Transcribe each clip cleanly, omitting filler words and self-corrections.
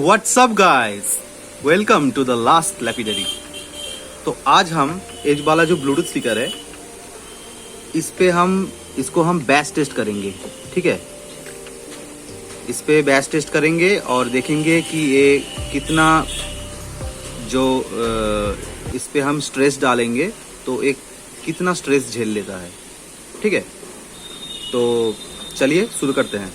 What's up guys, welcome to the last lapidary. तो आज हम एज वाला जो ब्लूटूथ स्पीकर है इसको हम बैस टेस्ट करेंगे। ठीक है, इस पे बैस टेस्ट करेंगे और देखेंगे कि ये कितना जो इस पे हम स्ट्रेस डालेंगे तो एक कितना स्ट्रेस झेल लेता है। ठीक है, तो चलिए शुरू करते हैं।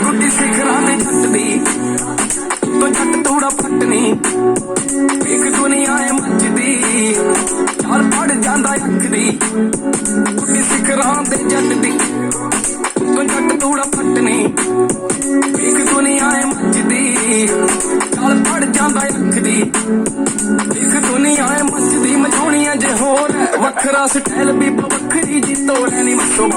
ਗੁੱਡੀ ਸਿਖਰਾਂ ਦੇ ਜੱਟ ਦੀ ਤੋਂ ਜੱਟ ਤੂੜਾ ਪੱਟਣੀ ਵੇਖ ਦੁਨੀਆ ਏ ਮੱਚਦੀ ਚਾਲ ਪੜ ਜਾਂਦਾ ਅੱਖ ਦੀ ਗੁੱਡੀ ਸਿਖਰਾਂ ਦੇ ਜੱਟ ਦੀ ਤੋਂ ਜੱਟ ਤੂੜਾ ਪੱਟਣੀ ਵੇਖ ਦੁਨੀਆ ਏ ਮੱਚਦੀ ਚਾਲ ਪੜ ਜਾਂਦਾ ਅੱਖ ਦੀ ਵੇਖ ਦੁਨੀਆ ਏ ਮੱਚਦੀ ਮਚਾਉਣੀਆਂ ਜੇ ਹੋਰ ਹੈ ਵੱਖਰਾ ਸਟਾਈਲ ਵੀ ਵੱਖਰੀ ਜੀ ਤੋੜੈ ਨੀ ਮੱਸੋ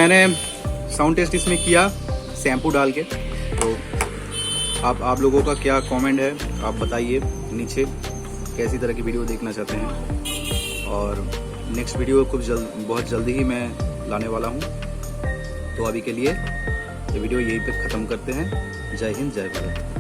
मैंने साउंड टेस्ट इसमें किया शैम्पू डाल के। तो आप लोगों का क्या कमेंट है आप बताइए नीचे, कैसी तरह की वीडियो देखना चाहते हैं। और नेक्स्ट वीडियो बहुत जल्दी ही मैं लाने वाला हूँ। तो अभी के लिए ये वीडियो यहीं पे ख़त्म करते हैं। जय हिंद, जय भारत।